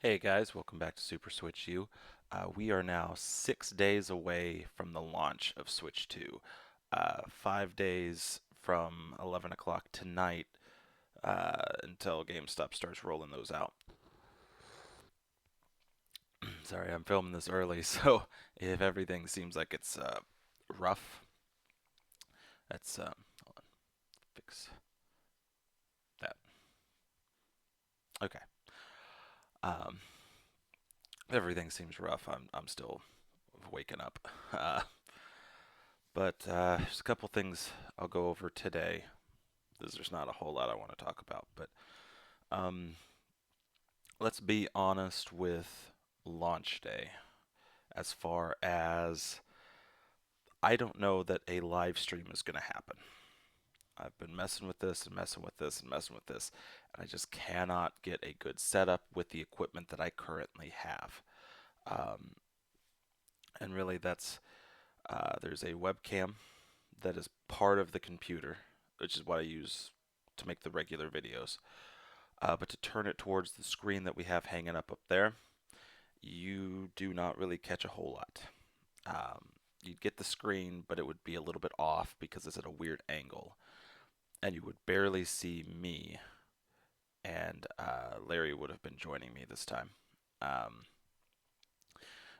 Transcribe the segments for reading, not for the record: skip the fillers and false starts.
Hey guys, welcome back to Super Switch U. We are now 6 days away from the launch of Switch 2. 5 days from 11 o'clock tonight until GameStop starts rolling those out. Sorry, I'm filming this early, so if everything seems like it's rough, that's hold on, fix that. Okay. Um, if everything seems rough, I'm still waking up. Uh, but there's a couple things I'll go over today. There's not a whole lot I want to talk about, but um, let's be honest with launch day. As far as I don't know that a live stream is going to happen. I've been messing with this and messing with this and messing with this, and I just cannot get a good setup with the equipment that I currently have. Um, and really, that's there's a webcam that is part of the computer, which is what I use to make the regular videos. But to turn it towards the screen that we have hanging up there, you do not really catch a whole lot. Um, you'd get the screen, but it would be a little bit off because it's at a weird angle, and you would barely see me. And Larry would have been joining me this time, um,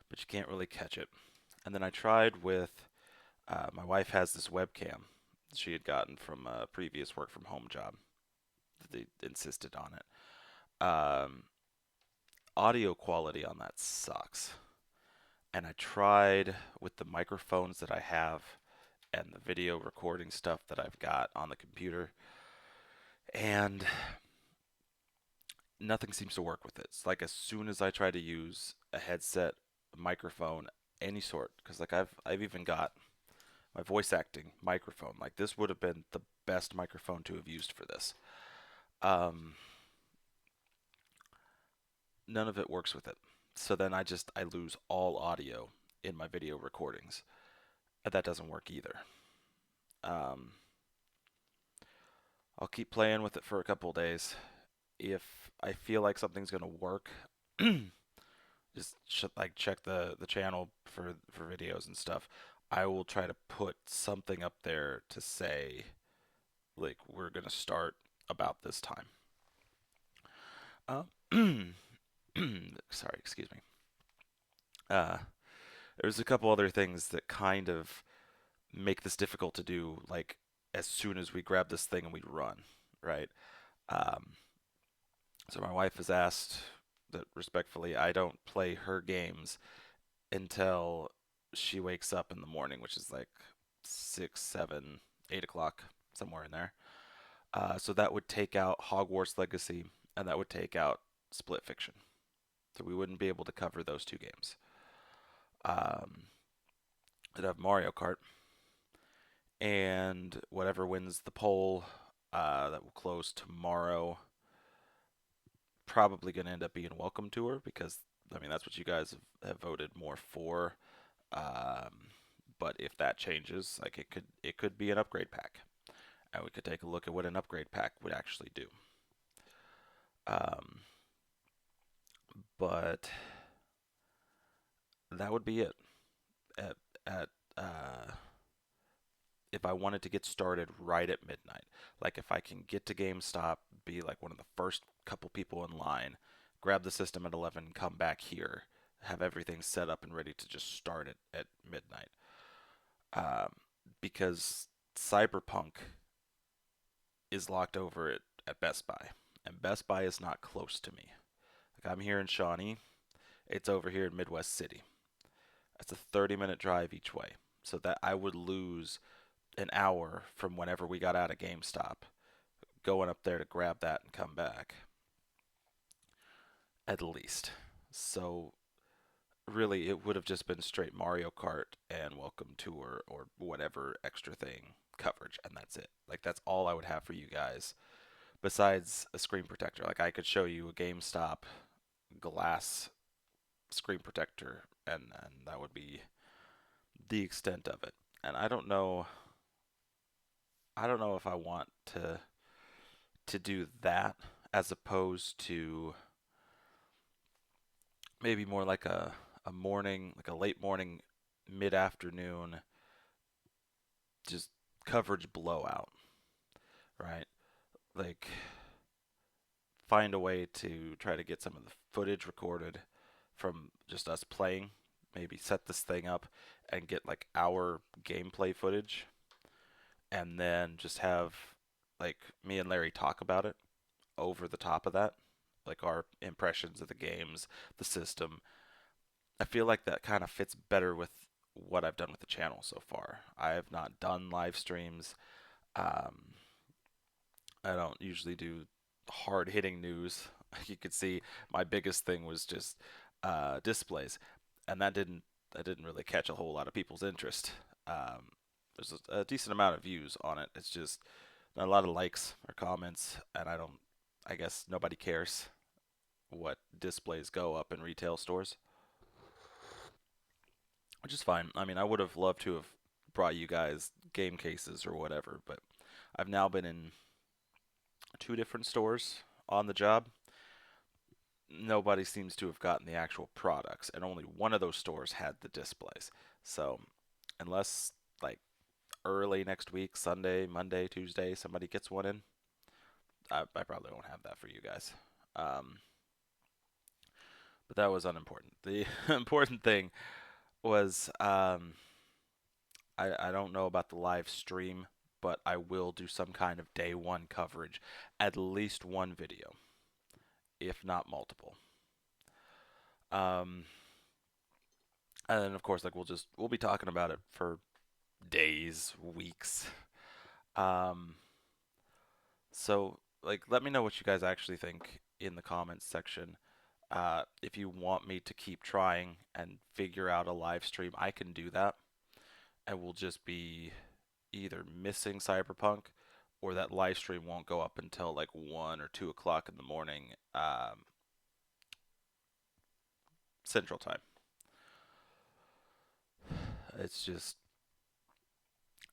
but you can't really catch it. And then I tried with my wife has this webcam she had gotten from a previous work from home job. They insisted on it. Audio quality on that sucks. And I tried with the microphones that I have and the video recording stuff that I've got on the computer, and nothing seems to work with it. It's like as soon as I try to use a headset, a microphone, any sort, because like I've even got my voice acting microphone. Like this would have been the best microphone to have used for this. Um, None of it works with it. So then I lose all audio in my video recordings, and that doesn't work either. Um, I'll keep playing with it for a couple days. If I feel like something's gonna work, just like check the channel for videos and stuff. I will try to put something up there to say like we're gonna start about this time. Uh, sorry, excuse me. Uh, there's a couple other things that kind of make this difficult to do. Like as soon as we grab this thing and we run, right? Um, so my wife has asked that respectfully I don't play her games until she wakes up in the morning, which is like 6, 7, 8 o'clock, somewhere in there. So that would take out Hogwarts Legacy and that would take out Split Fiction. So we wouldn't be able to cover those two games. Um, I'd have Mario Kart, and whatever wins the poll, that will close tomorrow. Probably going to end up being Welcome Tour because I mean that's what you guys have voted more for. Um, but if that changes, like it could be an upgrade pack, and we could take a look at what an upgrade pack would actually do. Um, but that would be it. At at If I wanted to get started right at midnight, like if I can get to GameStop, be like one of the first couple people in line, grab the system at 11, come back here, have everything set up and ready to just start it at midnight. Um, because Cyberpunk is locked over at Best Buy, and Best Buy is not close to me. Like I'm here in Shawnee, it's over here in Midwest City. That's a 30-minute drive each way. So that I would lose an hour from whenever we got out of GameStop going up there to grab that and come back, at least. So really, it would have just been straight Mario Kart and Welcome Tour or whatever extra thing coverage, and that's it. Like that's all I would have for you guys besides a screen protector. Like I could show you a GameStop glass screen protector, and that would be the extent of it. And I don't know if I want to do that as opposed to maybe more like a morning, like a late morning, mid afternoon, just coverage blowout, right? Like find a way to try to get some of the footage recorded from just us playing. Maybe set this thing up and get like our gameplay footage, and then just have like me and Larry talk about it over the top of that, like our impressions of the games, the system. I feel like that kind of fits better with what I've done with the channel so far. I have not done live streams. Um, I don't usually do hard hitting news. You could see my biggest thing was just displays, and that didn't really catch a whole lot of people's interest. Um, there's a decent amount of views on it. It's just not a lot of likes or comments, and I don't. I guess nobody cares what displays go up in retail stores, which is fine. I mean, I would have loved to have brought you guys game cases or whatever, but I've now been in two different stores on the job. Nobody seems to have gotten the actual products, and only one of those stores had the displays. So, unless like early next week, Sunday, Monday, Tuesday, somebody gets one in, I probably won't have that for you guys. Um, but that was unimportant. The important thing was I don't know about the live stream, but I will do some kind of day one coverage, at least one video, if not multiple. Um, and then of course, like we'll be talking about it for days, weeks. Um, so like, let me know what you guys actually think in the comments section. If you want me to keep trying and figure out a live stream, I can do that, and we'll just be either missing Cyberpunk or that live stream won't go up until like 1 or 2 o'clock in the morning, Central Time. It's just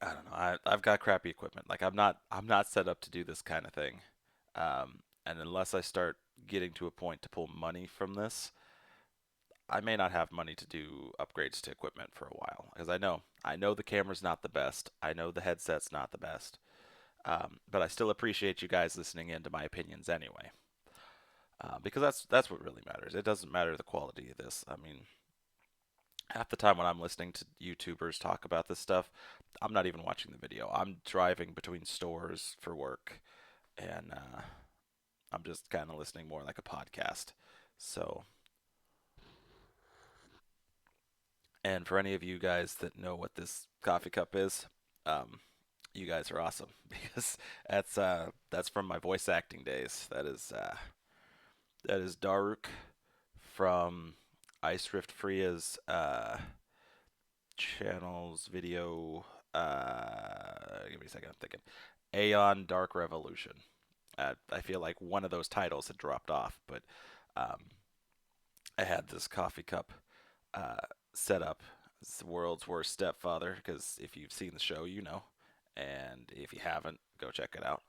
I don't know. I've got crappy equipment. Like I'm not set up to do this kind of thing. And unless I start getting to a point to pull money from this, I may not have money to do upgrades to equipment for a while because I know the camera's not the best. I know the headset's not the best. But I still appreciate you guys listening in to my opinions anyway. Because that's what really matters. It doesn't matter the quality of this. I mean, half the time when I'm listening to YouTubers talk about this stuff, I'm not even watching the video. I'm driving between stores for work, and I'm just kind of listening more like a podcast. So, and for any of you guys that know what this coffee cup is, um, you guys are awesome because that's from my voice acting days. That is Daruk from Ice Rift Freya's channel's video. Give me a second. I'm thinking. Aeon Dark Revolution. I feel like one of those titles had dropped off, but um, I had this coffee cup uh, set up. It's the world's worst stepfather because if you've seen the show, you know, and if you haven't, go check it out.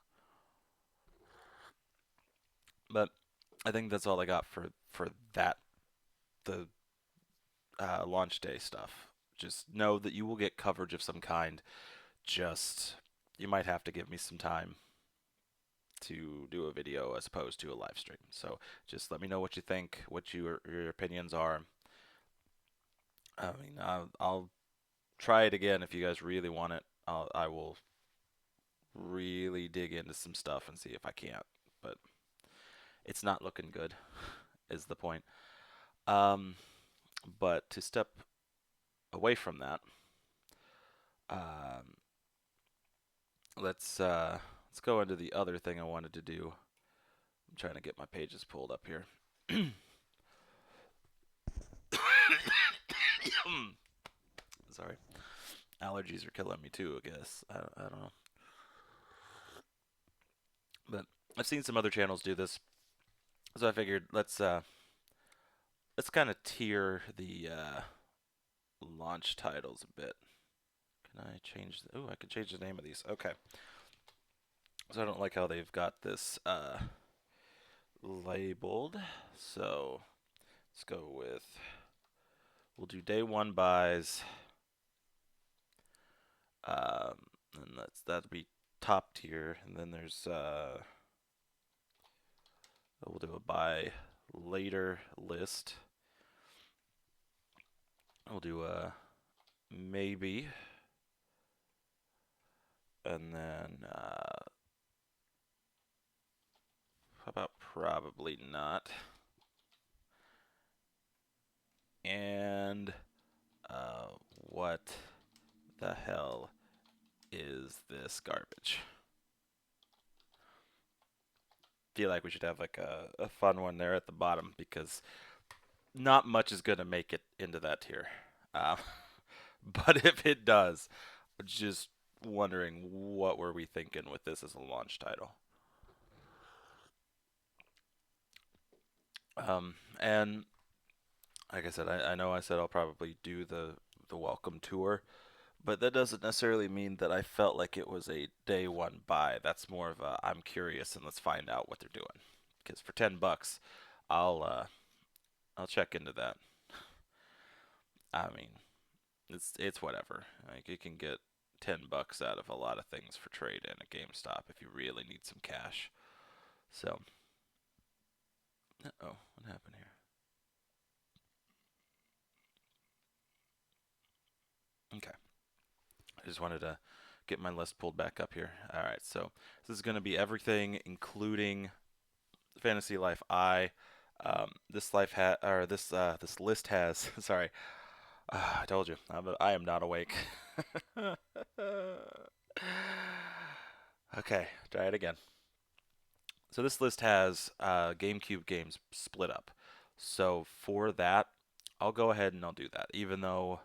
But I think that's all I got for that the launch day stuff. Just know that you will get coverage of some kind. Just you might have to give me some time to do a video as opposed to a live stream. So just let me know what you think, what your opinions are. I mean, I'll try it again if you guys really want it. I will really dig into some stuff and see if I can't. But it's not looking good, is the point. Um, but to step away from that, um, let's go into the other thing I wanted to do. I'm trying to get my pages pulled up here. Sorry, allergies are killing me too. I guess I don't know, but I've seen some other channels do this, so I figured let's kind of tier the launch titles a bit. Can I change? Oh, I can change the name of these. Okay, so I don't like how they've got this labeled. So Let's go with, we'll do day one buys. And that'd be top tier. And then there's, we'll do a buy later list. We'll do a maybe. And then, how about probably not? And what the hell is this garbage? Feel like we should have like a fun one there at the bottom because not much is gonna make it into that tier. Um, but if it does, just wondering what were we thinking with this as a launch title. And like I said, I know I said I'll probably do the welcome tour, but that doesn't necessarily mean that I felt like it was a day one buy. That's more of a I'm curious and let's find out what they're doing. Because for $10, I'll uh, I'll check into that. I mean, it's whatever. Like you can get $10 out of a lot of things for trade in at GameStop if you really need some cash. So, oh, what happened here? Okay, I just wanted to get my list pulled back up here. All right, so this is going to be everything, including Fantasy Life I. This life or this list has. Sorry, I told you I am not awake. Okay, try it again. So this list has GameCube games split up. So for that, I'll go ahead and I'll do that, even though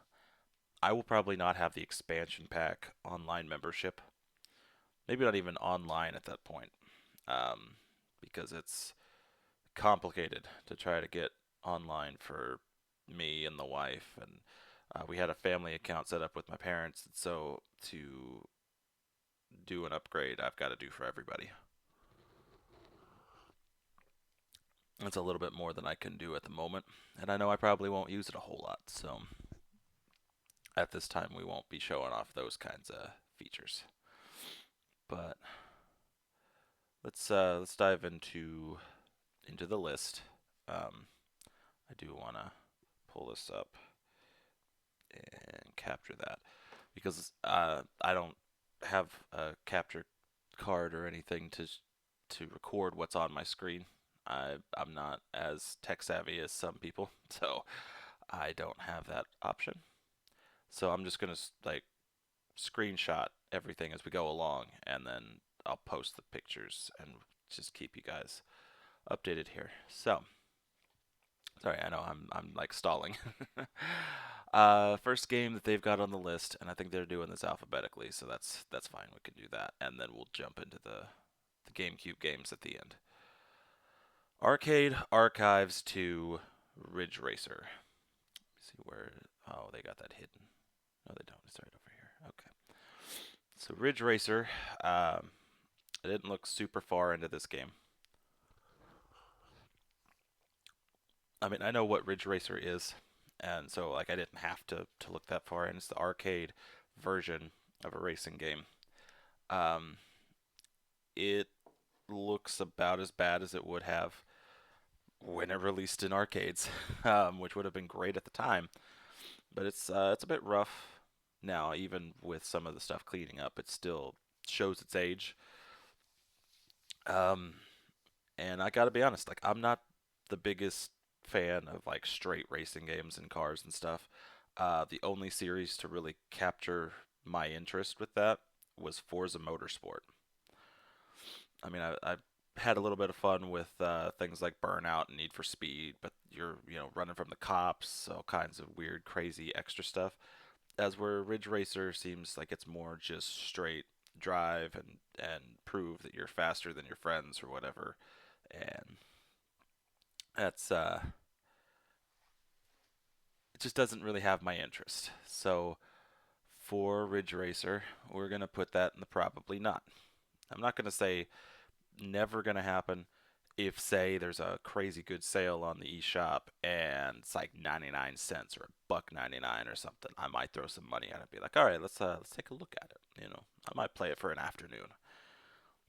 I will probably not have the expansion pack online membership. Maybe not even online at that point, um, because it's complicated to try to get online for me and the wife. And we had a family account set up with my parents, so to do an upgrade, I've got to do for everybody. It's a little bit more than I can do at the moment, and I know I probably won't use it a whole lot, so at this time we won't be showing off those kinds of features. But let's dive into the list. I do want to pull this up and capture that because I don't have a capture card or anything to record what's on my screen. I'm not as tech savvy as some people, so I don't have that option. So I'm just gonna like screenshot everything as we go along, and then I'll post the pictures and just keep you guys updated here. So, sorry, I know I'm like stalling. First game that they've got on the list, and I think they're doing this alphabetically, so that's fine. We can do that, and then we'll jump into the GameCube games at the end. Arcade Archives to Ridge Racer. Let's see where. Oh, they got that hidden. No, they don't. It's right over here. Okay. So Ridge Racer. I didn't look super far into this game. I mean, I know what Ridge Racer is, and so like I didn't have to look that far in. It's the arcade version of a racing game. Um, it looks about as bad as it would have when it released in arcades, which would have been great at the time. But it's a bit rough now, even with some of the stuff cleaning up. It still shows its age. Um, and I gotta be honest, like I'm not the biggest fan of like straight racing games and cars and stuff. The only series to really capture my interest with that was Forza Motorsport. I mean, I had a little bit of fun with things like Burnout and Need for Speed, but you're running from the cops, all kinds of weird, crazy extra stuff. As where Ridge Racer seems like it's more just straight drive and prove that you're faster than your friends or whatever, and that's it just doesn't really have my interest. So for Ridge Racer, we're gonna put that in the probably not. I'm not gonna say never gonna happen. if say there's a crazy good sale on the eShop and it's like 99 cents or a buck 99 or something, I might throw some money at it and be like, all right, let's take a look at it. I might play it for an afternoon,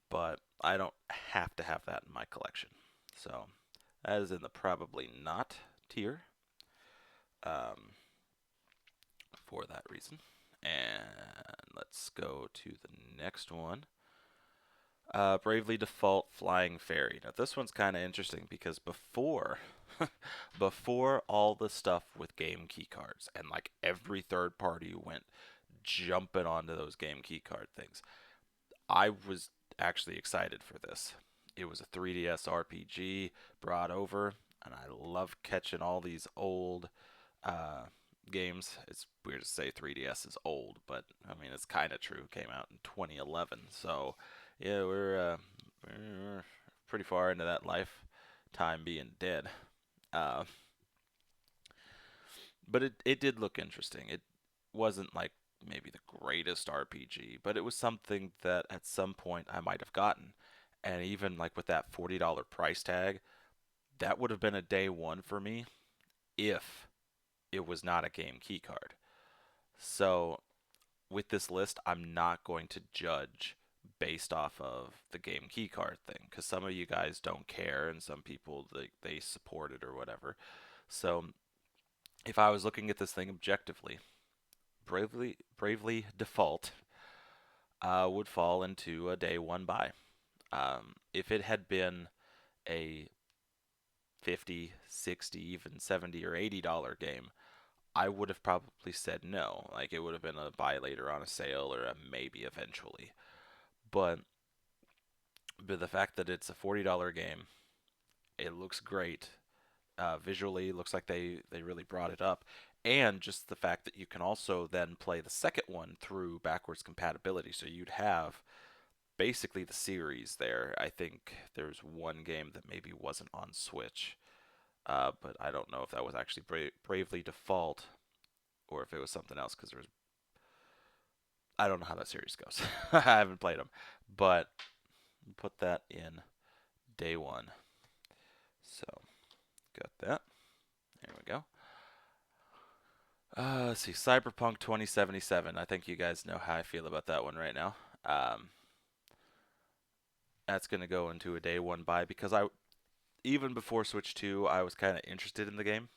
but I don't have to have that in my collection. So that is in the probably not tier, um, for that reason. And let's go to the next one. Bravely Default Flying Fairy. Now this one's kind of interesting because before all the stuff with game key cards and like every third party went jumping onto those game key card things, I was actually excited for this. It was a 3DS RPG brought over, and I love catching all these old uh, games. It's weird to say 3DS is old, but I mean it's kind of true. It came out in 2011, so yeah, we're pretty far into that lifetime being dead. Uh, but it did look interesting. It wasn't like maybe the greatest RPG, but it was something that at some point I might have gotten. And even like with that $40 price tag, that would have been a day one for me if it was not a game key card. So with this list, I'm not going to judge based off of the game key card thing because some of you guys don't care and some people they support it or whatever. So if I was looking at this thing objectively, Bravely Default would fall into a day one buy. If it had been a 50, 60, even 70 or $80 game, I would have probably said no. Like it would have been a buy later on a sale or a maybe eventually. But the fact that it's a $40 game, it looks great. Visually, looks like they really brought it up. And just the fact that you can also then play the second one through backwards compatibility. So you'd have basically the series there. I think there's one game that maybe wasn't on Switch, but I don't know if that was actually Bravely Default or if it was something else because I don't know how that series goes. I haven't played them, but put that in day one. So got that. There we go. Let's see, Cyberpunk 2077. I think you guys know how I feel about that one right now. Um, that's gonna go into a day one buy because I even before Switch 2, I was kind of interested in the game.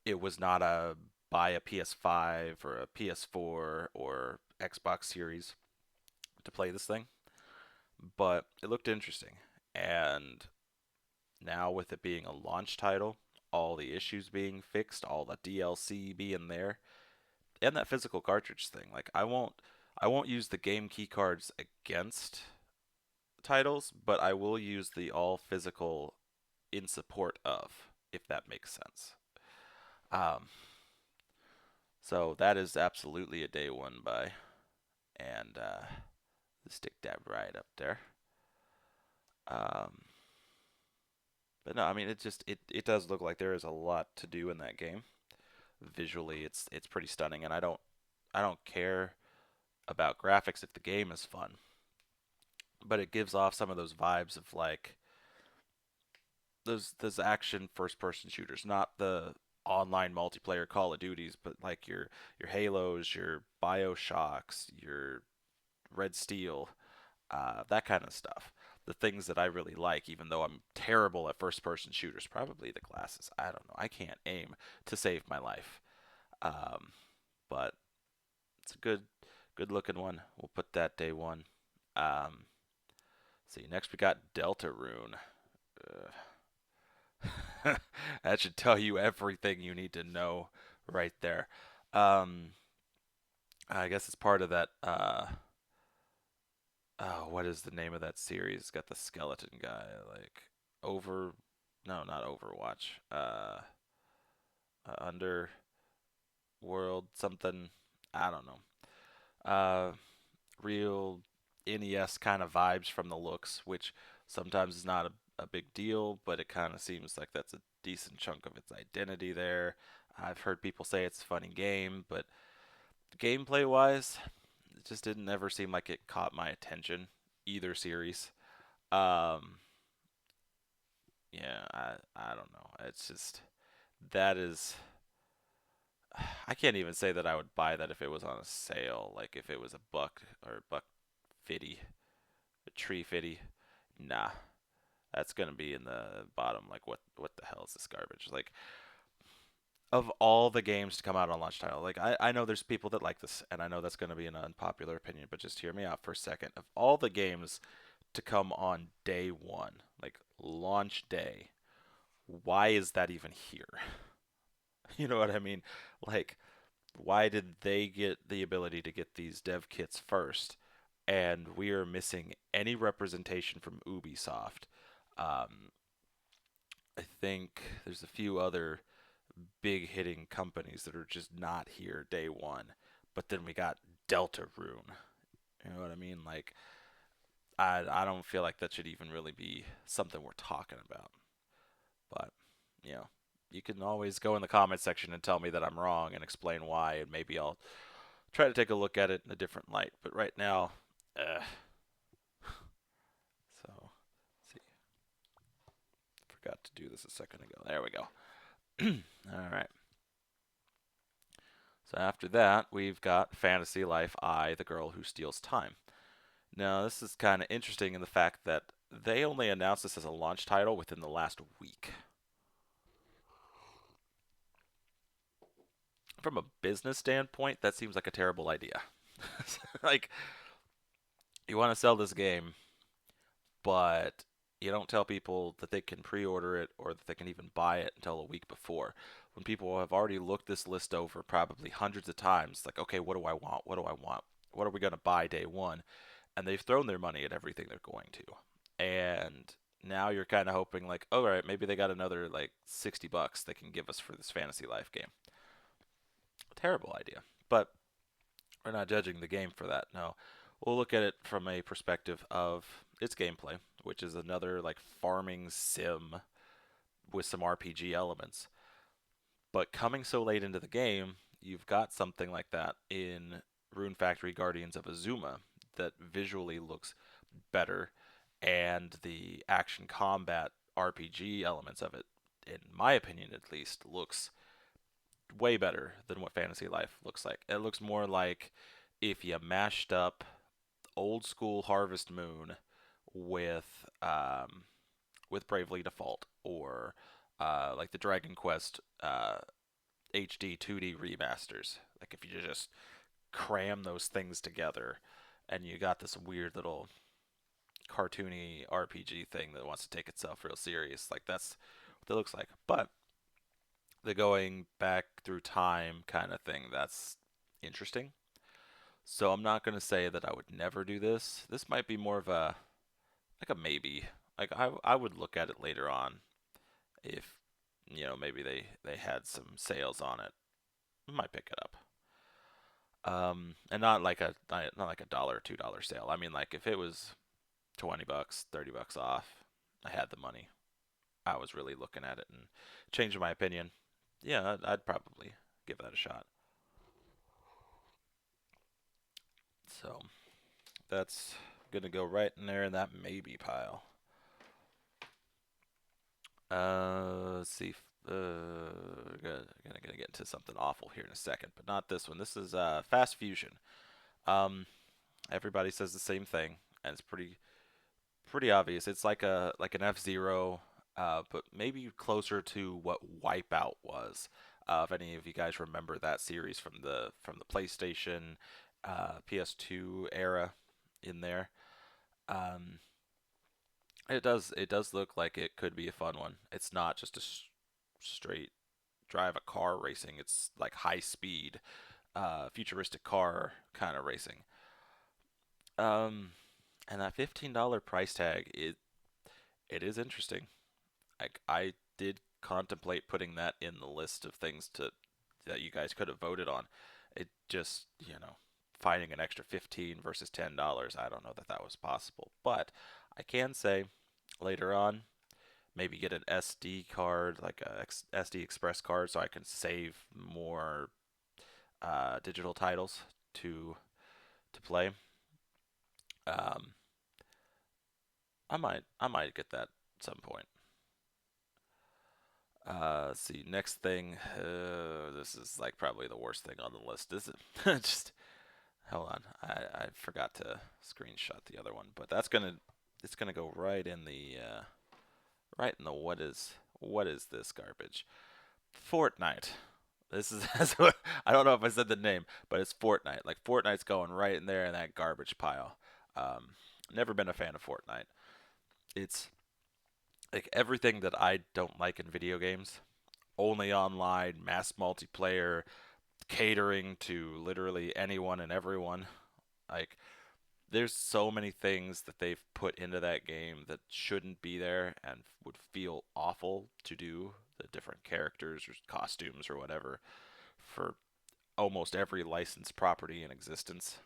It was not a buy a PS5 or a PS4 or Xbox Series to play this thing, but it looked interesting. And now with it being a launch title, all the issues being fixed, all the DLC being there, and that physical cartridge thing, like I won't use the game key cards against titles, but I will use the all physical in support of, if that makes sense. Um, so that is absolutely a day one buy, and stick that right up there. Um, but no, I mean it does look like there is a lot to do in that game. Visually, it's pretty stunning, and I don't care about graphics if the game is fun, but it gives off some of those vibes of like those action first person shooters, not the online multiplayer Call of Duties, but like your Halos, your BioShocks, your Red Steel, that kind of stuff. The things that I really like, even though I'm terrible at first person shooters, probably the glasses. I don't know. I can't aim to save my life. Um, but it's a good looking one. We'll put that day one. Um, see, next we got Deltarune. That should tell you everything you need to know right there. Um, I guess it's part of that. Oh, what is the name of that series? It's got the skeleton guy, like over. No, not Overwatch. Underworld something. I don't know. Real NES kind of vibes from the looks, which sometimes is not a big deal, but it kind of seems like that's a decent chunk of its identity there. I've heard people say it's a funny game, but gameplay wise, it just didn't ever seem like it caught my attention, either series. Um, yeah, I don't know. It's just that is I can't even say that I would buy that if it was on a sale. Like if it was a buck or buck 50, a tree 50. Nah, that's gonna be in the bottom. Like what the hell is this garbage? Like of all the games to come out on launch title, like I know there's people that like this, and I know that's gonna be an unpopular opinion, but just hear me out for a second. Of all the games to come on day one, like launch day, why is that even here? You know what I mean? Like why did they get the ability to get these dev kits first, and we are missing any representation from Ubisoft? Um, I think there's a few other big hitting companies that are just not here day one, but then we got Deltarune. You know what I mean? Like I don't feel like that should even really be something we're talking about. But you know, you can always go in the comment section and tell me that I'm wrong and explain why, and maybe I'll try to take a look at it in a different light. But right now, uh, so let's see, forgot to do this a second ago. There we go. All right. So after that, we've got Fantasy Life I, the Girl Who Steals Time. Now, this is kind of interesting in the fact that they only announced this as a launch title within the last week. From a business standpoint, that seems like a terrible idea. Like, you want to sell this game, but you don't tell people that they can pre-order it or that they can even buy it until a week before. When people have already looked this list over probably hundreds of times, like, okay, what do I want? What do I want? What are we going to buy day one? And they've thrown their money at everything they're going to. And now you're kind of hoping like, all right, maybe they got another like $60 they can give us for this Fantasy Life game. Terrible idea. But we're not judging the game for that. No, we'll look at it from a perspective of its gameplay, which is another like farming sim with some RPG elements. But coming so late into the game, you've got something like that in Rune Factory Guardians of Azuma that visually looks better, and the action combat RPG elements of it, in my opinion at least, looks way better than what Fantasy Life looks like. It looks more like if you mashed up old school Harvest Moon with Bravely Default, or like the Dragon Quest HD 2D remasters. Like if you just cram those things together, and you got this weird little cartoony RPG thing that wants to take itself real serious. Like that's what it looks like. But the going back through time kind of thing, that's interesting. So I'm not going to say that I would never do this. This might be more of a like a maybe. Like I would look at it later on if maybe they had some sales on it. I might pick it up. And not like a dollar or $2 sale. I mean like if it was $20, $30 off, I had the money. I was really looking at it and changing my opinion. Yeah, I'd probably give that a shot. So that's gonna go right in there in that maybe pile. Let's see. Gonna get into something awful here in a second, but not this one. This is Fast Fusion. Um, everybody says the same thing, and it's pretty obvious. It's like an F Zero, but maybe closer to what Wipeout was. If any of you guys remember that series from the PlayStation, PS2 era, in there, um, it does look like it could be a fun one. It's not just a straight drive a car racing. It's like high speed, futuristic car kind of racing. Um, and that $15 price tag, it is interesting. I did contemplate putting that in the list of things to that you guys could have voted on. It just, finding an extra 15 versus $10, I don't know that that was possible. But I can say later on, maybe get an SD card, like a SD Express card, so I can save more digital titles to play. Um, I might get that at some point. Let's see. Next thing. This is like probably the worst thing on the list. This is just hold on. I forgot to screenshot the other one, but it's gonna go right in the what is this garbage? Fortnite. This is I don't know if I said the name, but it's Fortnite. Like Fortnite's going right in there in that garbage pile. Um, Never been a fan of Fortnite. It's like everything that I don't like in video games. Only online, mass multiplayer, catering to literally anyone and everyone. Like there's so many things that they've put into that game that shouldn't be there and would feel awful to do. The different characters or costumes or whatever for almost every licensed property in existence.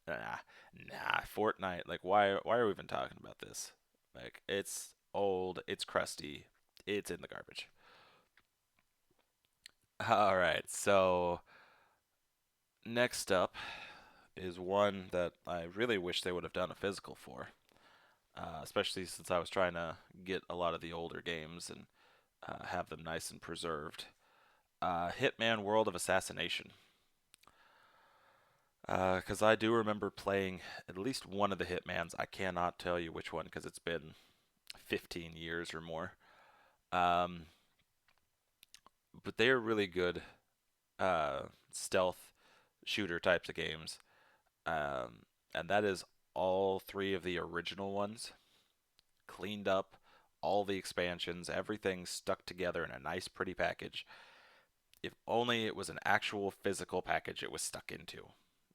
Nah, Fortnite. Like, why are we even talking about this? Like, it's old, it's crusty, it's in the garbage. All right, so next up is one that I really wish they would have done a physical for, especially since I was trying to get a lot of the older games and have them nice and preserved. Hitman World of Assassination. Because I do remember playing at least one of the Hitmans. I cannot tell you which one because it's been 15 years or more. Um, but they are really good stealth shooter types of games. And that is all three of the original ones, cleaned up, all the expansions, everything stuck together in a nice, pretty package. If only it was an actual physical package it was stuck into.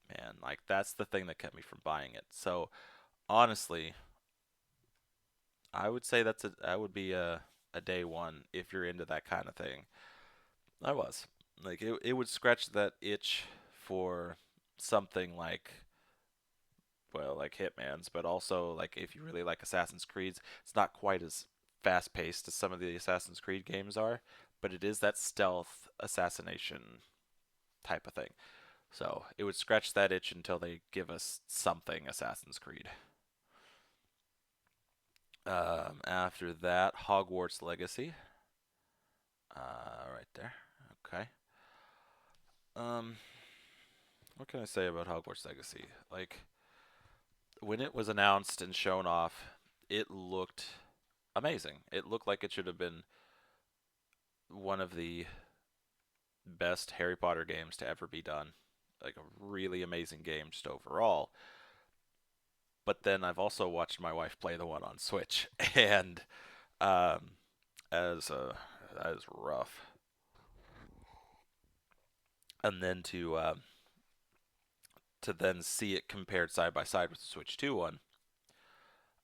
Man, like that's the thing that kept me from buying it. So honestly, I would say that would be a day one if you're into that kind of thing. I was like it would scratch that itch for something like well like Hitman's, but also like if you really like Assassin's Creed's, it's not quite as fast paced as some of the Assassin's Creed games are, but it is that stealth assassination type of thing. So it would scratch that itch until they give us something Assassin's Creed. After that, Hogwarts Legacy. Right there. Okay. Um, what can I say about Hogwarts Legacy? Like when it was announced and shown off, it looked amazing. It looked like it should have been one of the best Harry Potter games to ever be done. Like a really amazing game just overall. But then I've also watched my wife play the one on Switch, and um, as that is rough. And then to then see it compared side by side with the Switch 2 one,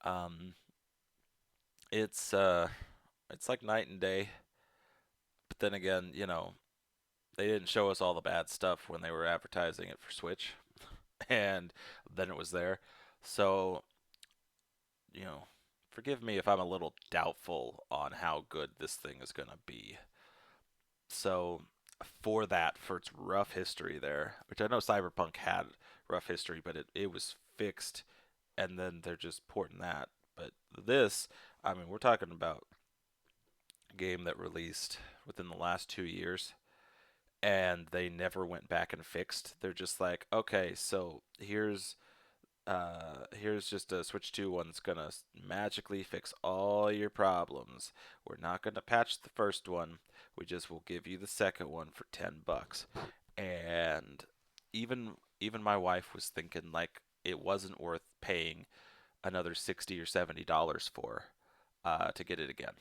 um, it's it's like night and day. But then again, they didn't show us all the bad stuff when they were advertising it for Switch, and then it was there. So you know, forgive me if I'm a little doubtful on how good this thing is gonna be. So for that, for its rough history there, which I know Cyberpunk had rough history, but it was fixed, and then they're just porting that. But this, I mean, we're talking about a game that released within the last 2 years, and they never went back and fixed. They're just like, okay, so here's just a Switch 2 one that's gonna magically fix all your problems. We're not gonna patch the first one. We just will give you the second one for $10. And even my wife was thinking like it wasn't worth paying another $60 or $70 for to get it again.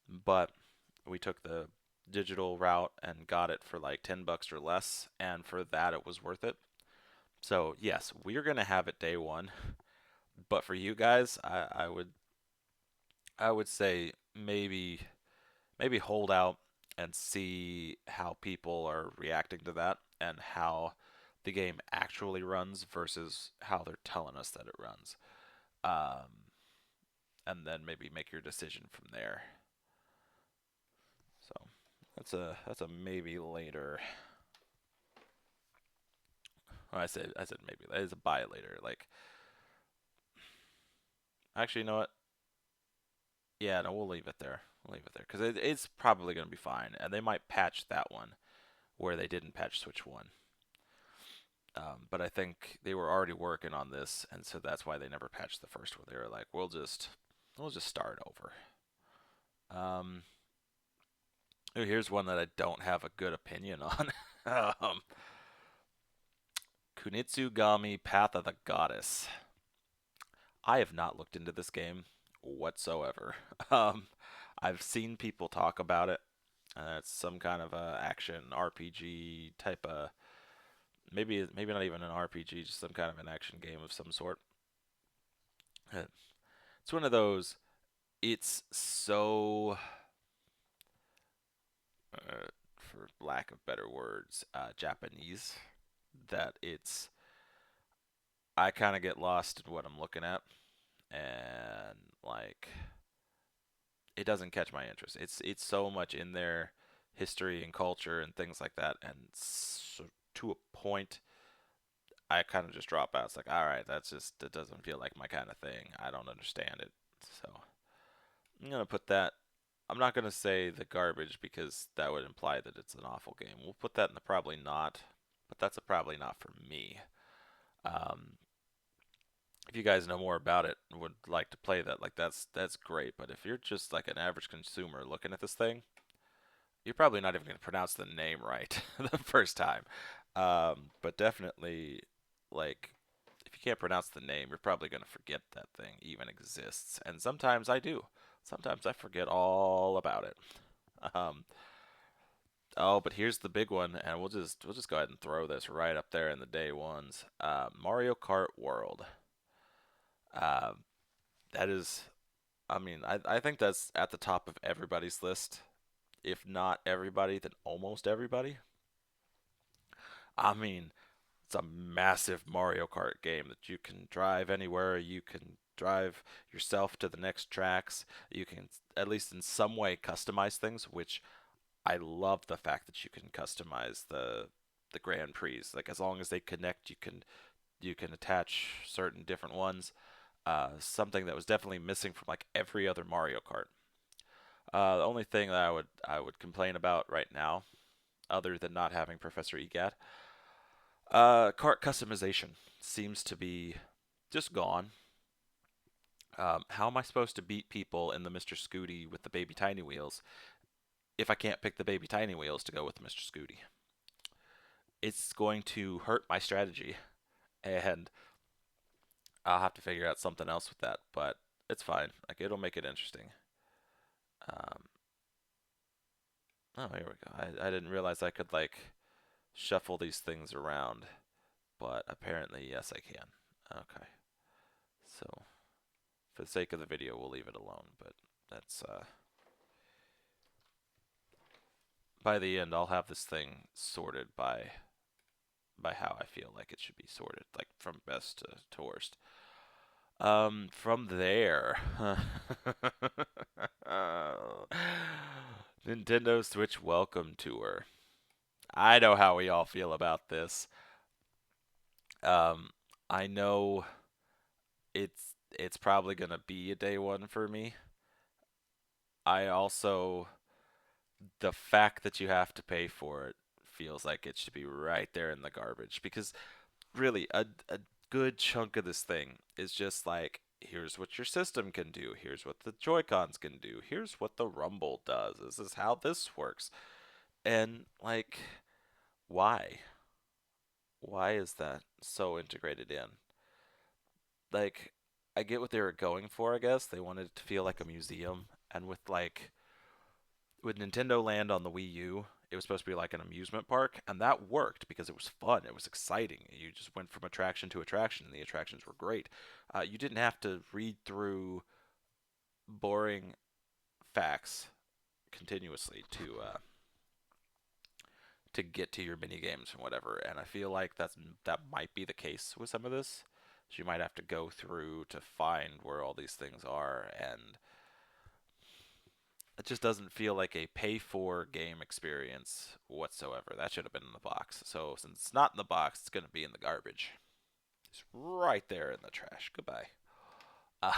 But we took the digital route and got it for like $10 or less, and for that it was worth it. So yes, we're gonna have it day one. But for you guys, I would say maybe hold out and see how people are reacting to that and how the game actually runs versus how they're telling us that it runs. Um, and then maybe make your decision from there. So that's a maybe later. Oh, I said maybe it's a buy later. Like actually, you know what? Yeah, no, we'll leave it there. We'll leave it there because it's probably going to be fine, and they might patch that one where they didn't patch Switch One. But I think they were already working on this, and so that's why they never patched the first one. They were like, we'll just start over. Um, Here's one that I don't have a good opinion on. um, Kunitsugami Path of the Goddess. I have not looked into this game whatsoever. Um, I've seen people talk about it. It's some kind of a action RPG type of maybe not even an RPG, just some kind of an action game of some sort. Uh, It's one of those. It's so, for lack of better words, Japanese that I kind of get lost in what I'm looking at, and like it doesn't catch my interest. It's so much in their history and culture and things like that, and so, to a point, I kind of just drop out. It's like, all right, that doesn't feel like my kind of thing. I don't understand it, so I'm gonna put that. I'm not gonna say the garbage because that would imply that it's an awful game. We'll put that in the probably not, but that's a probably not for me. Um, if you guys know more about it and would like to play that, like that's great. But if you're just like an average consumer looking at this thing, you're probably not even going to pronounce the name right the first time. But definitely, like, if you can't pronounce the name, you're probably going to forget that thing even exists. And sometimes I do. Sometimes I forget all about it. Um, oh, but here's the big one, and we'll just go ahead and throw this right up there in the day ones. Mario Kart World. Uh, that is, I mean, I think that's at the top of everybody's list. If not everybody, then almost everybody. I mean, it's a massive Mario Kart game that you can drive anywhere. You can drive yourself to the next tracks. You can, at least in some way, customize things, which I love the fact that you can customize the Grand Prix. Like as long as they connect, you can attach certain different ones. Something that was definitely missing from like every other Mario Kart. The only thing that I would complain about right now, other than not having Professor EGAT, cart customization seems to be just gone. How am I supposed to beat people in the Mr. Scooty with the baby tiny wheels if I can't pick the baby tiny wheels to go with Mr. Scooty? It's going to hurt my strategy, and I'll have to figure out something else with that. But it's fine. Like it'll make it interesting. Um, oh, here we go. I didn't realize I could like shuffle these things around, but apparently yes I can. Okay, so for the sake of the video, we'll leave it alone. But that's by the end, I'll have this thing sorted by how I feel like it should be sorted, like from best to worst. From there, Nintendo Switch Welcome Tour. I know how we all feel about this. Um, I know it's probably gonna be a day one for me. I also the fact that you have to pay for it feels like it should be right there in the garbage because really a good chunk of this thing is just like here's what your system can do, here's what the Joy-Cons can do, here's what the Rumble does, this is how this works. And like why? Why is that so integrated in? Like I get what they were going for, I guess. They wanted it to feel like a museum and with Nintendo Land on the Wii U, it was supposed to be like an amusement park, and that worked because it was fun. It was exciting. You just went from attraction to attraction, and the attractions were great. You didn't have to read through boring facts continuously to get to your mini games and whatever. And I feel like that might be the case with some of this. So you might have to go through to find where all these things are, and it just doesn't feel like a pay for game experience whatsoever. That should have been in the box. So since it's not in the box, it's going to be in the garbage. It's right there in the trash. Goodbye. Uh,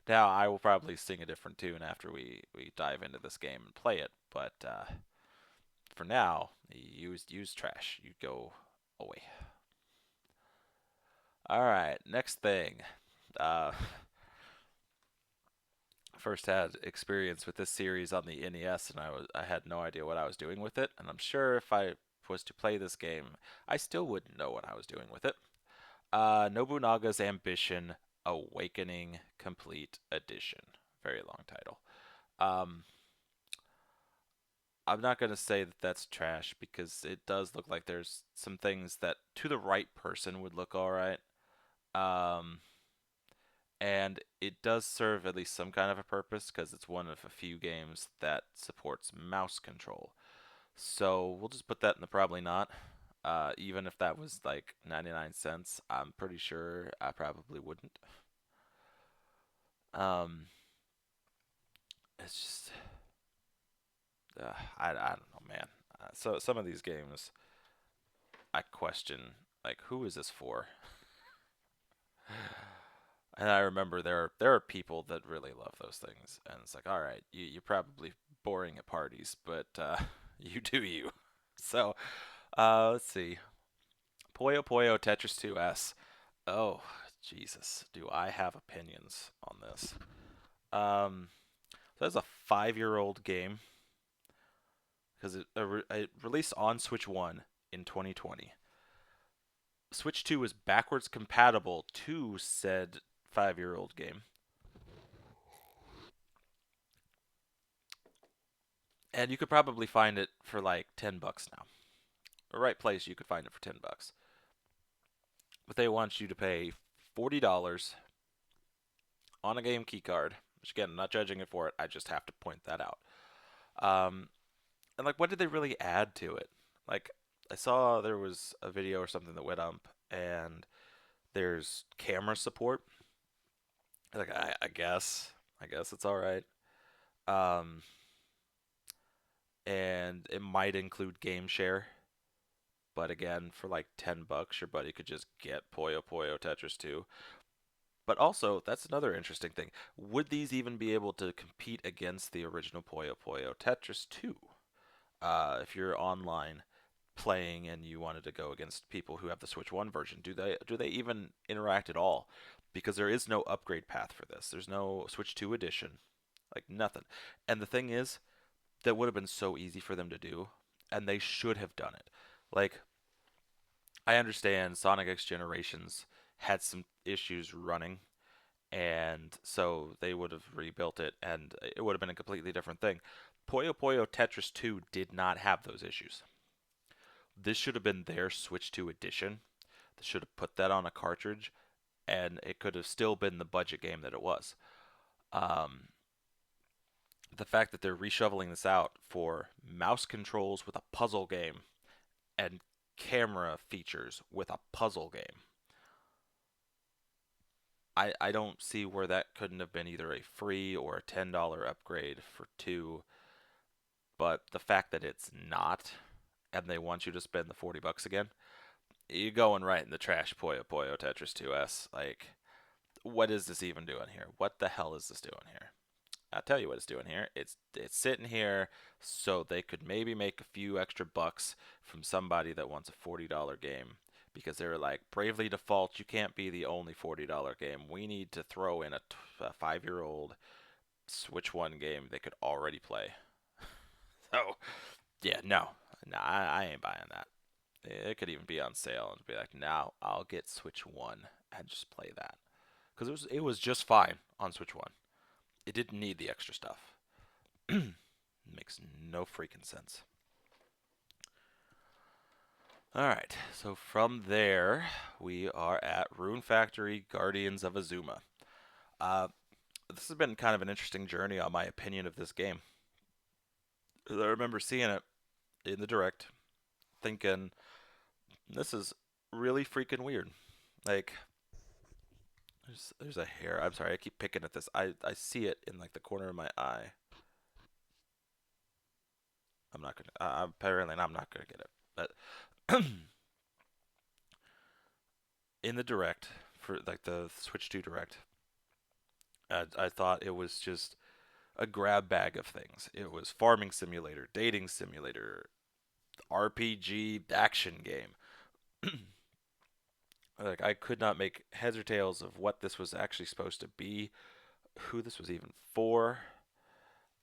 Now I will probably sing a different tune after we dive into this game and play it, but for now, use trash. You go away. All right, next thing. Uh, First had experience with this series on the NES, and I had no idea what I was doing with it. And I'm sure if I was to play this game, I still wouldn't know what I was doing with it. Nobunaga's Ambition Awakening Complete Edition. Very long title. Um, I'm not gonna say that that's trash because it does look like there's some things that to the right person would look all right. Um, and it does serve at least some kind of a purpose because it's one of a few games that supports mouse control. So we'll just put that in the probably not. Even if that was like 99 cents, I'm pretty sure I probably wouldn't. Um, it's just, I don't know, man. So some of these games, I question, like, who is this for? And I remember there are people that really love those things, and it's like, all right, you're probably boring at parties, but you do you. So let's see, Puyo Puyo Tetris 2S. Oh Jesus, do I have opinions on this? So that's a 5-year-old game because it released on Switch One in 2020. Switch 2 is backwards compatible to said 5-year-old game. And you could probably find it for like $10 now. The right place, you could find it for $10. But they want you to pay $40 on a game key card. Which again, I'm not judging it for it. I just have to point that out. Um, and like, what did they really add to it? Like, I saw there was a video or something that went up, and there's camera support. Like, I guess it's all right. Um, and it might include game share. But again, for like $10, your buddy could just get Puyo Puyo Tetris 2. But also, that's another interesting thing. Would these even be able to compete against the original Puyo Puyo Tetris 2? If you're online playing and you wanted to go against people who have the Switch 1 version, do they even interact at all? Because there is no upgrade path for this. There's no Switch 2 edition, like nothing. And the thing is, that would have been so easy for them to do, and they should have done it. Like, I understand Sonic X Generations had some issues running, and so they would have rebuilt it, and it would have been a completely different thing. Puyo Puyo Tetris 2 did not have those issues. This should have been their Switch 2 edition. They should have put that on a cartridge, and it could have still been the budget game that it was. Um, the fact that they're reshoveling this out for mouse controls with a puzzle game and camera features with a puzzle game, I don't see where that couldn't have been either a free or a $10 upgrade for two. But the fact that it's not, and they want you to spend the $40 again, you're going right in the trash. Puyo Puyo Tetris 2S. Like, what is this even doing here? What the hell is this doing here? I'll tell you what it's doing here. It's sitting here so they could maybe make a few extra bucks from somebody that wants a $40 game, because they're like, Bravely Default, you can't be the only $40 game. We need to throw in a 5-year-old Switch One game they could already play. So yeah, no, I ain't buying that. It could even be on sale and be like, now I'll get Switch One and just play that, because it was just fine on Switch One. It didn't need the extra stuff. Makes no freaking sense. All right, so from there we are at Rune Factory Guardians of Azuma. Uh, this has been kind of an interesting journey on my opinion of this game. I remember seeing it in the direct, thinking this is really freaking weird. Like, there's a hair. I'm sorry, I keep picking at this. I see it in like the corner of my eye. I'm not gonna. Apparently, I'm not gonna get it. But in the direct for like the Switch 2 direct, I thought it was just a grab bag of things. It was farming simulator, dating simulator, RPG action game. Like I could not make heads or tails of what this was actually supposed to be, who this was even for.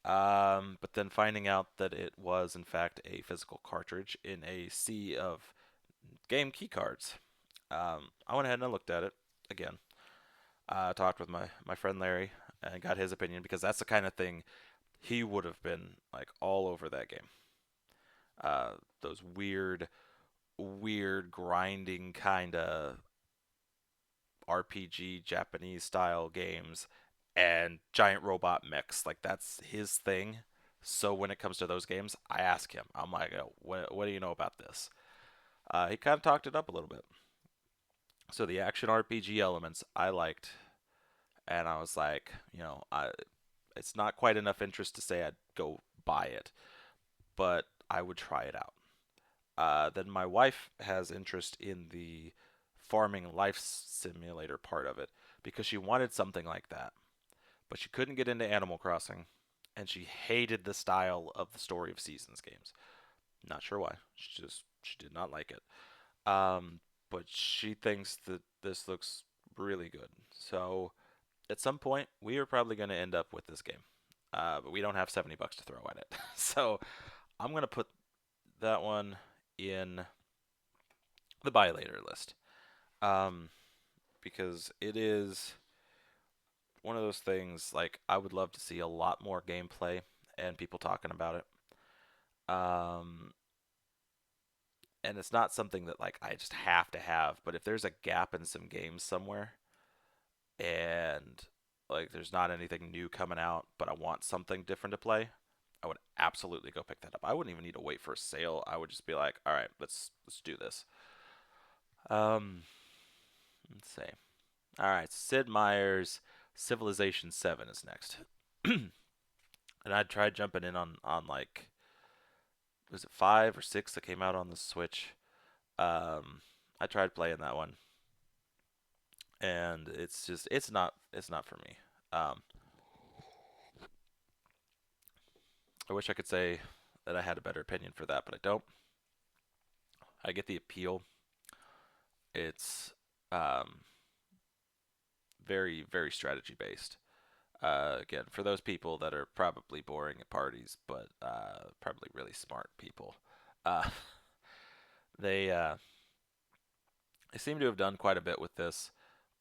But then finding out that it was in fact a physical cartridge in a sea of game key cards. I went ahead and I looked at it again. Talked with my friend Larry and got his opinion because that's the kind of thing he would have been like all over that game. Those weird grinding kind of RPG Japanese style games and giant robot mechs. Like that's his thing. So when it comes to those games, I ask him. I'm like, oh, what do you know about this? He kind of talked it up a little bit. So the action RPG elements I liked, and I was like, it's not quite enough interest to say I'd go buy it, but I would try it out. Then my wife has interest in the farming life simulator part of it because she wanted something like that, but she couldn't get into Animal Crossing, and she hated the style of the Story of Seasons games. Not sure why. She did not like it. But she thinks that this looks really good. So at some point, we are probably going to end up with this game. But we don't have $70 to throw at it. So I'm going to put that one in the buy later list. Um, because it is one of those things like I would love to see a lot more gameplay and people talking about it. And it's not something that like I just have to have, but if there's a gap in some games somewhere and like there's not anything new coming out, but I want something different to play, I would absolutely go pick that up. I wouldn't even need to wait for a sale. I would just be like, all right, let's do this. Um, let's see. All right, Sid Meier's Civilization 7 is next. And I tried jumping in on like was it 5 or 6 that came out on the Switch. I tried playing that one and it's not for me. Um, I wish I could say that I had a better opinion for that, but I don't. I get the appeal. It's um, very strategy based. Again, for those people that are probably boring at parties, but probably really smart people, uh, they they seem to have done quite a bit with this.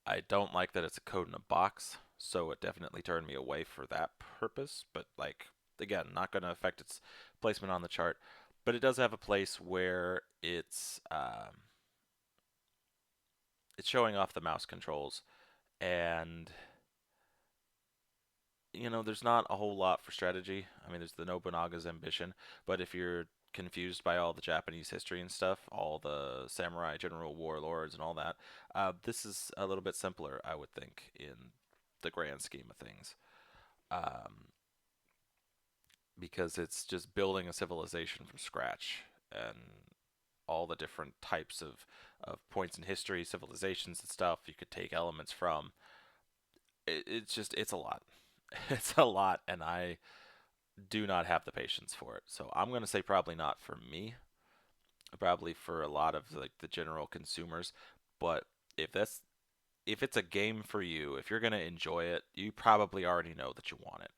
I don't like that it's a code in a box, so it definitely turned me away for that purpose. But like again, not going to affect its placement on the chart. But it does have a place where it's showing off the mouse controls, and there's not a whole lot for strategy. I mean, there's the Nobunaga's ambition, but if you're confused by all the Japanese history and stuff, all the samurai, general warlords, and all that, this is a little bit simpler, I would think, in the grand scheme of things, um, because it's just building a civilization from scratch and all the different types of points in history, civilizations, and stuff you could take elements from. It's a lot. It's a lot, and I do not have the patience for it. So I'm gonna say probably not for me. Probably for a lot of like the general consumers. But if that's if it's a game for you, if you're gonna enjoy it, you probably already know that you want it.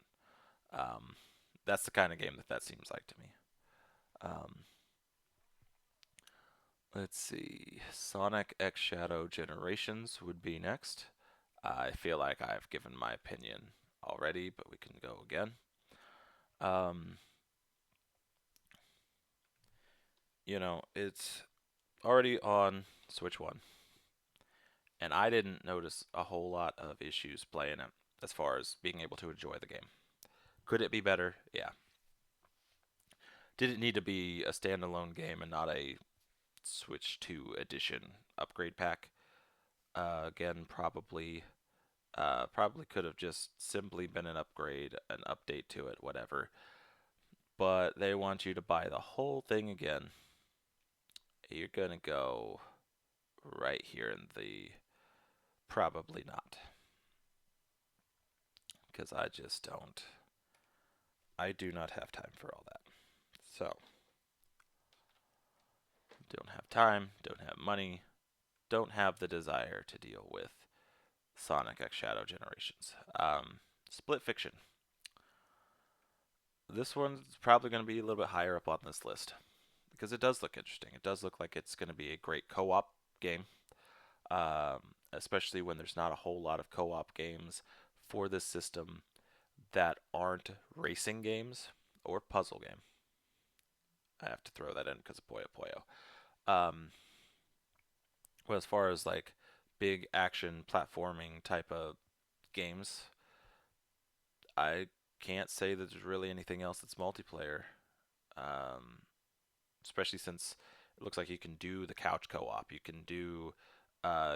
Um, that's the kind of game that seems like to me. Um, let's see. Sonic X Shadow Generations would be next. I feel like I've given my opinion already, but we can go again. Um, it's already on Switch 1, and I didn't notice a whole lot of issues playing it as far as being able to enjoy the game. Could it be better? Yeah. Did it need to be a standalone game and not a Switch 2 edition upgrade pack? Again, probably could have just simply been an upgrade, an update to it, whatever. But they want you to buy the whole thing again. You're gonna go right here in the probably not. because I just don't. I do not have time for all that. So, don't have time, don't have money, don't have the desire to deal with Sonic X Shadow Generations. Split Fiction. This one's probably going to be a little bit higher up on this list because it does look interesting. It does look like it's going to be a great co-op game, especially when there's not a whole lot of co-op games for this system that aren't racing games or puzzle game. I have to throw that in because of Puyo Puyo. Well, as far as like big action platforming type of games, I can't say that there's really anything else that's multiplayer. Um, Especially since it looks like you can do the couch co-op, you can do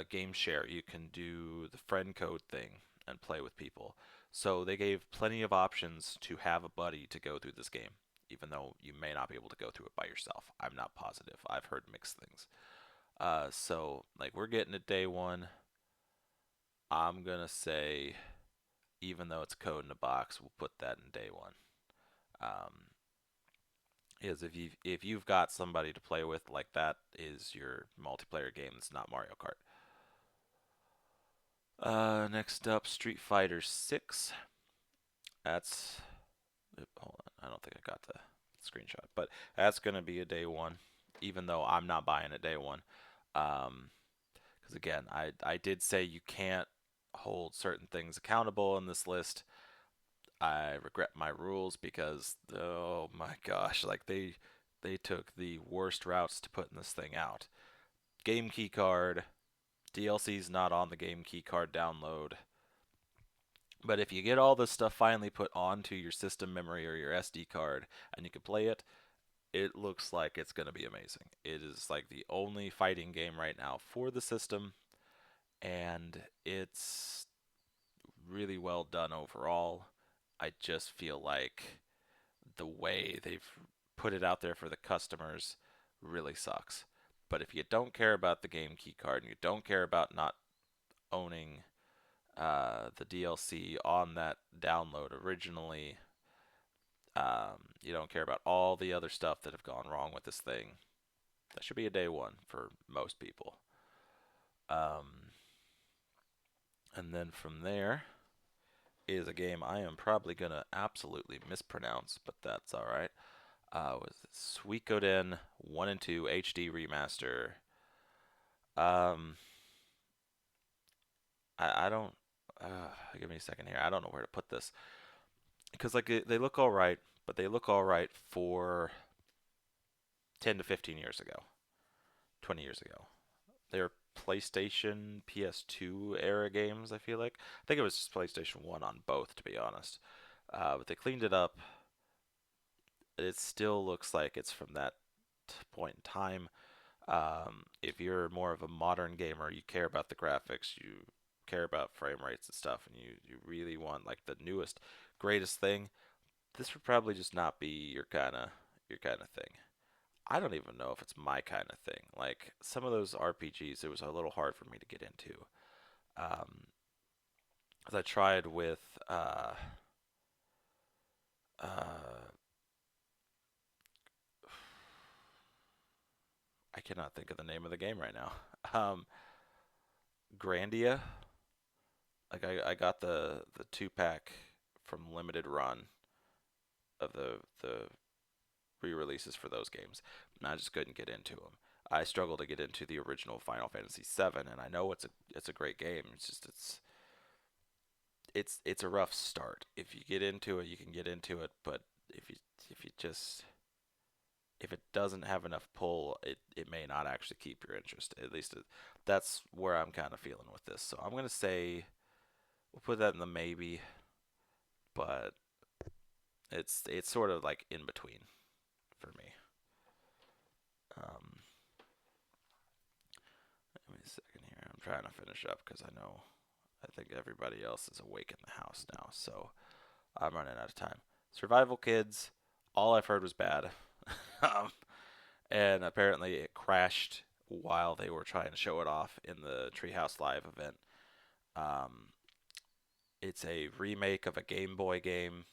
game share, you can do the friend code thing and play with people. So they gave plenty of options to have a buddy to go through this game, even though you may not be able to go through it by yourself. I'm not positive. I've heard mixed things. So like we're getting it day one. I'm gonna say, even though it's code in a box, we'll put that in day one. Um, is if you've got somebody to play with, like that is your multiplayer game. It's not Mario Kart. Next up, Street Fighter 6. That's hold on, I don't think I got the screenshot, but that's gonna be a day one, even though I'm not buying a day one. Because again, I did say you can't hold certain things accountable in this list. I regret my rules because oh my gosh, like they took the worst routes to putting this thing out. Game key card, DLC's not on the game key card download. But if you get all this stuff finally put onto your system memory or your SD card and you can play it, it looks like it's going to be amazing. It is like the only fighting game right now for the system, and it's really well done overall. I just feel like the way they've put it out there for the customers really sucks. But if you don't care about the game key card and you don't care about not owning the DLC on that download originally, you don't care about all the other stuff that have gone wrong with this thing, that should be a day one for most people. Um, and then from there is a game I am probably going to absolutely mispronounce, but that's alright. Was Suikoden 1 and 2 HD Remaster. Um, I don't. Give me a second here. I don't know where to put this because like they look all right, but they look all right for 10 to 15 years ago, 20 years ago. They're PlayStation, PS2 era games. I feel like I think it was just PlayStation 1 on both, to be honest. But they cleaned it up. It still looks like it's from that point in time. If you're more of a modern gamer, you care about the graphics, you care about frame rates and stuff, and you really want like the newest, greatest thing, this would probably just not be your kind of thing. I don't even know if it's my kind of thing. Like some of those RPGs, it was a little hard for me to get into. Um, as I tried with uh, I cannot think of the name of the game right now. Um, Grandia. Like I got the 2 pack from Limited Run of the re-releases for those games, and I just couldn't get into them. I struggled to get into the original Final Fantasy VII, and I know it's a great game. It's just it's a rough start. If you get into it, you can get into it, but if you just if it doesn't have enough pull, it may not actually keep your interest. At least that's where I'm kind of feeling with this. So I'm gonna say we'll put that in the maybe, but it's sort of like in between for me. Um, Give me a second here. I'm trying to finish up because I think everybody else is awake in the house now, so I'm running out of time. Survival Kids, all I've heard was bad. um, and apparently it crashed while they were trying to show it off in the Treehouse Live event. Um, It's a remake of a Game Boy game.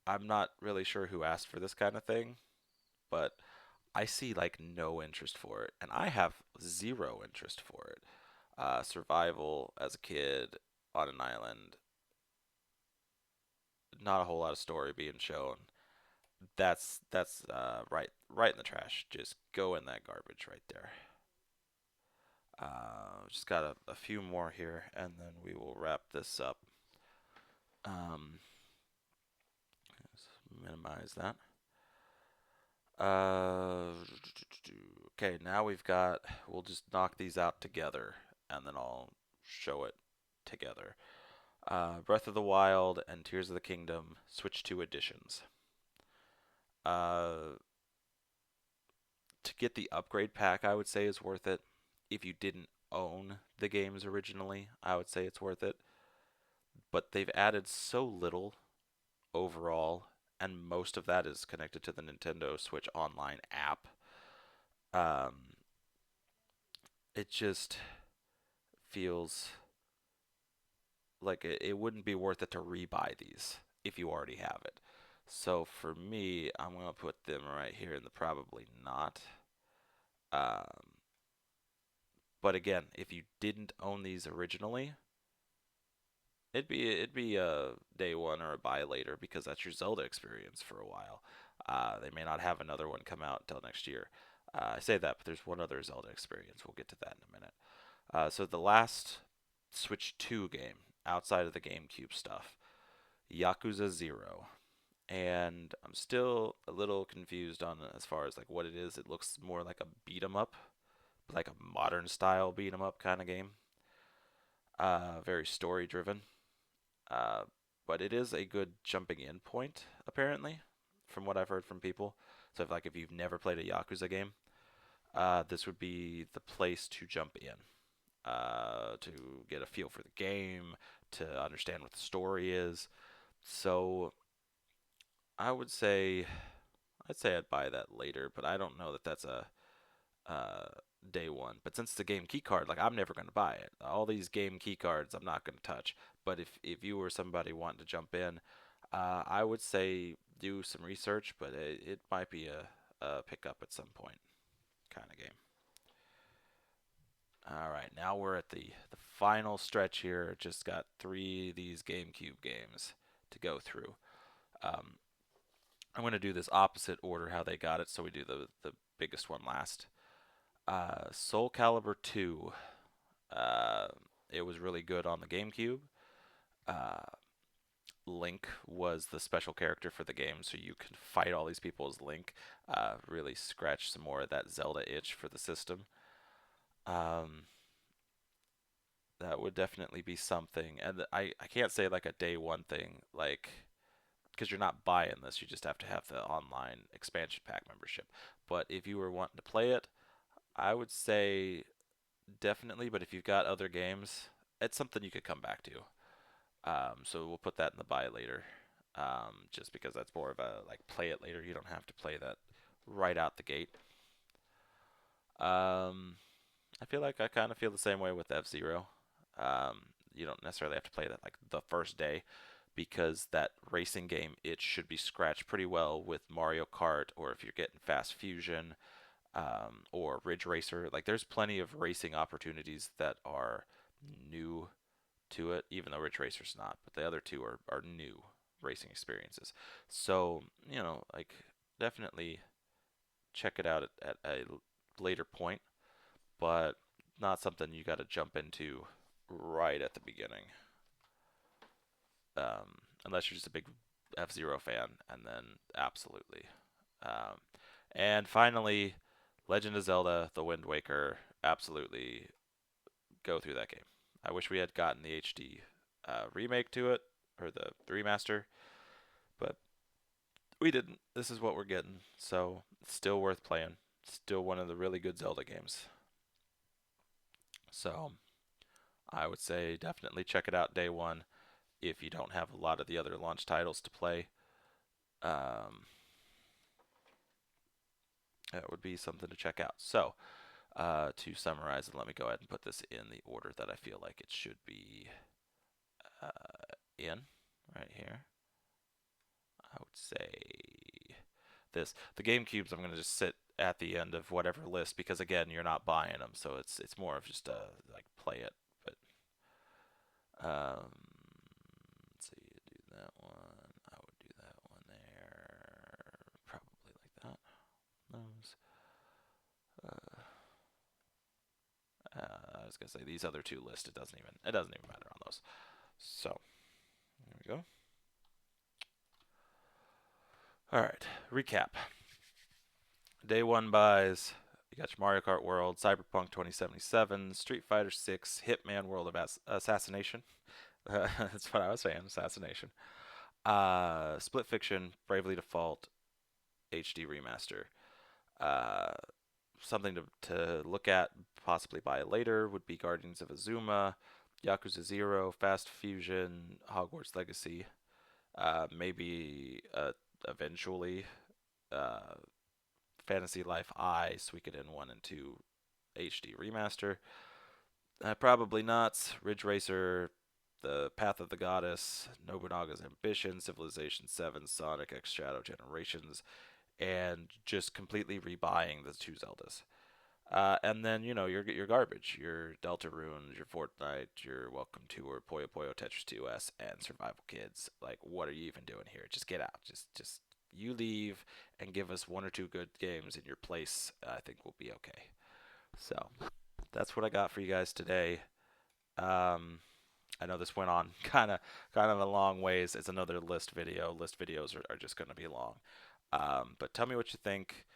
I'm not really sure who asked for this kind of thing, but I see like no interest for it, and I have zero interest for it. Survival as a kid on an island, not a whole lot of story being shown. That's right in the trash. Just go in that garbage right there. Just got a few more here, and then we will wrap this up. Um, let's minimize that. Uh, okay, now we've got. We'll just knock these out together, and then I'll show it together. Breath of the Wild and Tears of the Kingdom Switch 2 editions. Uh, to get the upgrade pack, I would say is worth it. If you didn't own the games originally, I would say it's worth it. But they've added so little overall, and most of that is connected to the Nintendo Switch Online app. Um, it just feels like it wouldn't be worth it to rebuy these if you already have it. So for me, I'm gonna put them right here in the probably not. Um, but again, if you didn't own these originally, it'd be a day one or a buy later because that's your Zelda experience for a while. They may not have another one come out until next year. I say that, but there's one other Zelda experience. We'll get to that in a minute. So the last Switch 2 game outside of the GameCube stuff, Yakuza 0. And I'm still a little confused on as far as like what it is. It looks more like a beat 'em up, like a modern style beat 'em up kind of game. Very story driven. Uh, but it is a good jumping in point apparently, from what I've heard from people. So if you've never played a Yakuza game, this would be the place to jump in. To get a feel for the game, to understand what the story is. So I would say I'd buy that later, but I don't know that that's a uh, day one. But since it's a game key card, like I'm never going to buy it. All these game key cards, I'm not going to touch. But if you were somebody wanting to jump in, I would say do some research, but it might be a pickup at some point kind of game. All right, now we're at the final stretch here. Just got three of these GameCube games to go through. Um, I'm going to do this opposite order how they got it, so we do the biggest one last. Soul Calibur 2. Uh, it was really good on the GameCube. Uh, Link was the special character for the game, so you could fight all these people as Link. Really scratch some more of that Zelda itch for the system. Um, that would definitely be something. And I can't say like a day one thing, like, because you're not buying this, you just have to have the online expansion pack membership. But if you were wanting to play it, I would say definitely. But if you've got other games, it's something you could come back to. So we'll put that in the buy later, just because that's more of a like play it later. You don't have to play that right out the gate. Um, I feel like I kind of feel the same way with F Zero. You don't necessarily have to play that like the first day because that racing game it should be scratched pretty well with Mario Kart or if you're getting Fast Fusion or Ridge Racer. Like there's plenty of racing opportunities that are new to it, even though Ridge Racer's not. But the other two are new racing experiences. So like definitely check it out at a later point, but not something you got to jump into right at the beginning, unless you're just a big F Zero fan, and then absolutely. Um, and finally, Legend of Zelda: The Wind Waker. Absolutely, go through that game. I wish we had gotten the HD remake to it or the remaster, but we didn't. This is what we're getting, so it's still worth playing. Still one of the really good Zelda games. So I would say definitely check it out day one if you don't have a lot of the other launch titles to play. Um, that would be something to check out. So To summarize, and let me go ahead and put this in the order that I feel like it should be in right here. I would say this. The GameCubes I'm going to just sit at the end of whatever list because again, you're not buying them, so it's more of just like play it. But let's see, do that one. I would do that one there, probably like that. Those. Uh, I was gonna say these other two lists. It doesn't even matter on those. So there we go. All right, recap. Day one buys. You got your Mario Kart World, Cyberpunk 2077, Street Fighter 6, Hitman World of Assassination. That's what I was saying, assassination. Split Fiction, Bravely Default, HD remaster. Uh, Something to look at, possibly buy later, would be Guardians of Azuma, Yakuza 0, Fast Fusion, Hogwarts Legacy. Maybe eventually uh, Fantasy Life I, Suikoden 1 and 2 HD remaster. Probably not. Ridge Racer, The Path of the Goddess, Nobunaga's Ambition, Civilization 7, Sonic X Shadow Generations, and just completely rebuying the two Zeldas. And then your garbage, your Deltarunes, your Fortnite, your Welcome Tour, Puyo Puyo Tetris 2S, and Survival Kids. Like, what are you even doing here? Just get out. Just you leave and give us one or two good games in your place. I think we'll be okay. So that's what I got for you guys today. Um, I know this went on kind of a long ways. It's another list video. List videos are just going to be long. But tell me what you think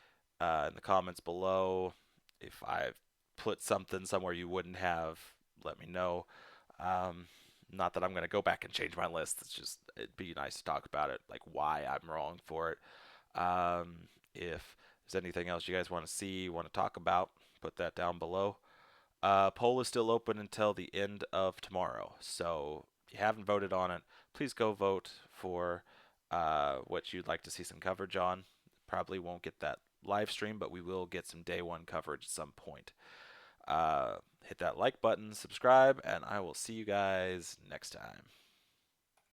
in the comments below. If I've put something somewhere you wouldn't have, let me know. Um, Not that I'm going to go back and change my list. It's just it'd be nice to talk about it, like why I'm wrong for it. If there's anything else you guys want to see, want to talk about, put that down below. Poll is still open until the end of tomorrow. So if you haven't voted on it, please go vote for what you'd like to see some coverage on. Probably won't get that live stream, but we will get some day one coverage at some point. Hit that like button, subscribe, and I will see you guys next time.